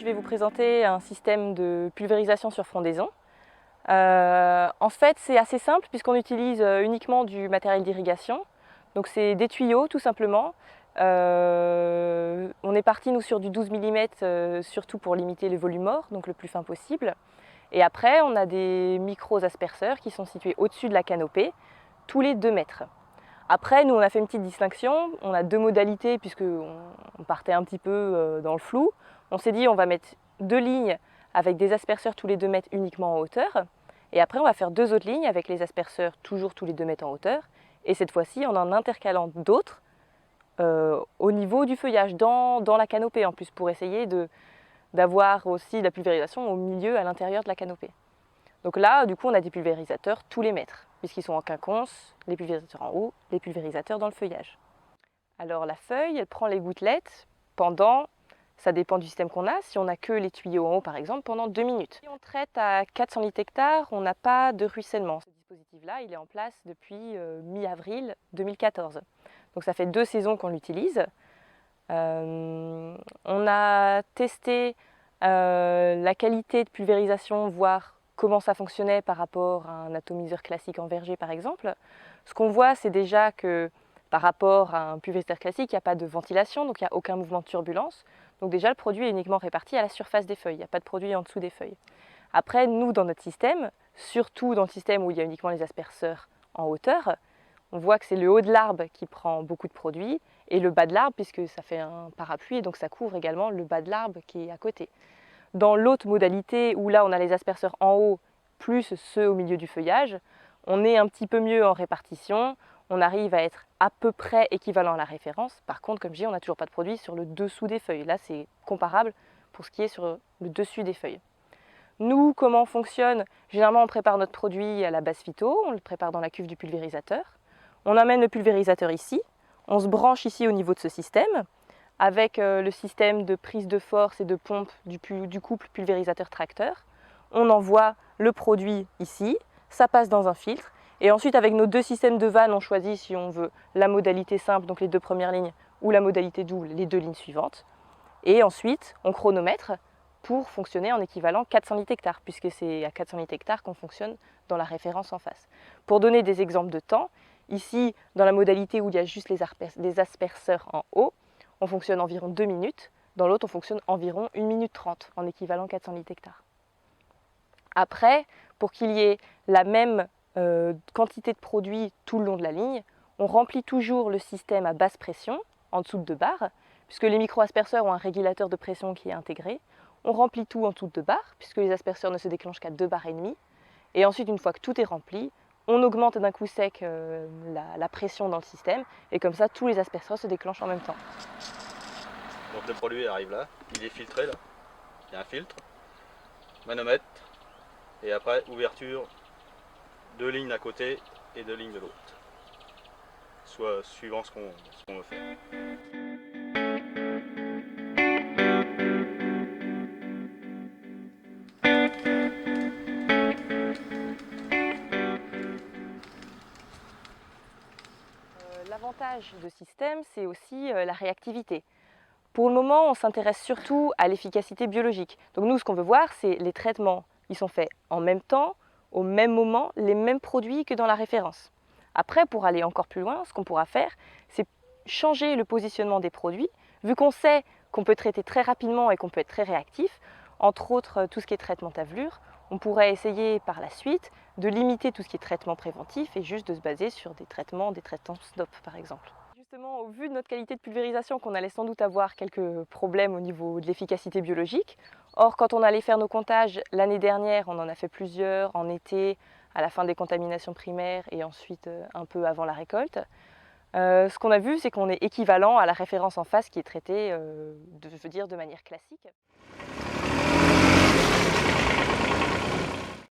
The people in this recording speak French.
je vais vous présenter un système de pulvérisation sur frondaison. En fait, c'est assez simple puisqu'on utilise uniquement du matériel d'irrigation. Donc c'est des tuyaux tout simplement. On est parti nous sur du 12 mm, surtout pour limiter le volume mort, donc le plus fin possible. Et après, on a des micro-asperceurs qui sont situés au-dessus de la canopée, tous les 2 mètres. Après, nous, on a fait une petite distinction. On a 2 modalités puisqu'on partait un petit peu dans le flou. On s'est dit on va mettre 2 lignes avec des asperceurs tous les 2 mètres uniquement en hauteur. Et après, on va faire 2 autres lignes avec les asperceurs toujours tous les 2 mètres en hauteur. Et cette fois-ci, en intercalant d'autres au niveau du feuillage, dans la canopée en plus, pour essayer d'avoir aussi la pulvérisation au milieu, à l'intérieur de la canopée. Donc là, du coup, on a des pulvérisateurs tous les mètres, puisqu'ils sont en quinconce, les pulvérisateurs en haut, les pulvérisateurs dans le feuillage. Alors la feuille, elle prend les gouttelettes pendant, ça dépend du système qu'on a, si on n'a que les tuyaux en haut par exemple, pendant 2 minutes. Si on traite à 400 litres hectare, on n'a pas de ruissellement. Ce dispositif-là, il est en place depuis mi-avril 2014. Donc ça fait 2 saisons qu'on l'utilise. On a testé la qualité de pulvérisation, voire comment ça fonctionnait par rapport à un atomiseur classique en verger par exemple. Ce qu'on voit, c'est déjà que par rapport à un pulvérisateur classique, il n'y a pas de ventilation, donc il n'y a aucun mouvement de turbulence. Donc déjà, le produit est uniquement réparti à la surface des feuilles, il n'y a pas de produit en dessous des feuilles. Après, nous, dans notre système, surtout dans le système où il y a uniquement les asperceurs en hauteur, on voit que c'est le haut de l'arbre qui prend beaucoup de produits et le bas de l'arbre, puisque ça fait un parapluie, et donc ça couvre également le bas de l'arbre qui est à côté. Dans l'autre modalité, où là on a les asperceurs en haut plus ceux au milieu du feuillage, on est un petit peu mieux en répartition, on arrive à être à peu près équivalent à la référence. Par contre, comme je dis, on n'a toujours pas de produit sur le dessous des feuilles. Là, c'est comparable pour ce qui est sur le dessus des feuilles. Nous, comment on fonctionne? Généralement, on prépare notre produit à la base phyto, on le prépare dans la cuve du pulvérisateur. On amène le pulvérisateur ici, on se branche ici au niveau de ce système, avec le système de prise de force et de pompe du couple pulvérisateur-tracteur. On envoie le produit ici, ça passe dans un filtre, et ensuite avec nos 2 systèmes de vannes, on choisit si on veut la modalité simple, donc les 2 premières lignes, ou la modalité double, les 2 lignes suivantes. Et ensuite, on chronomètre pour fonctionner en équivalent 400 litres hectare, puisque c'est à 400 litres hectare qu'on fonctionne dans la référence en face. Pour donner des exemples de temps, ici, dans la modalité où il y a juste les asperceurs en haut, on fonctionne environ 2 minutes. Dans l'autre, on fonctionne environ 1 minute 30 en équivalent 400 litres hectare. Après, pour qu'il y ait la même quantité de produit tout le long de la ligne, on remplit toujours le système à basse pression, en dessous de 2 bars, puisque les micro-asperceurs ont un régulateur de pression qui est intégré. On remplit tout en dessous de 2 bars, puisque les asperceurs ne se déclenchent qu'à 2 bars et demi. Et ensuite, une fois que tout est rempli, on augmente d'un coup sec la pression dans le système, et comme ça, tous les asperceurs se déclenchent en même temps. Donc le produit arrive là, il est filtré là, il y a un filtre, manomètre, et après ouverture, 2 lignes d'un côté et 2 lignes de l'autre, soit suivant ce qu'on veut faire. L'avantage de ce système, c'est aussi la réactivité. Pour le moment, on s'intéresse surtout à l'efficacité biologique. Donc nous, ce qu'on veut voir, c'est les traitements. Ils sont faits en même temps, au même moment, les mêmes produits que dans la référence. Après, pour aller encore plus loin, ce qu'on pourra faire, c'est changer le positionnement des produits. Vu qu'on sait qu'on peut traiter très rapidement et qu'on peut être très réactif, entre autres tout ce qui est traitement tavelure, on pourrait essayer par la suite de limiter tout ce qui est traitement préventif et juste de se baser sur des traitements stop par exemple. Justement, au vu de notre qualité de pulvérisation, qu'on allait sans doute avoir quelques problèmes au niveau de l'efficacité biologique. Or, quand on allait faire nos comptages l'année dernière, on en a fait plusieurs en été, à la fin des contaminations primaires et ensuite un peu avant la récolte. Ce qu'on a vu, c'est qu'on est équivalent à la référence en face qui est traitée, de manière classique.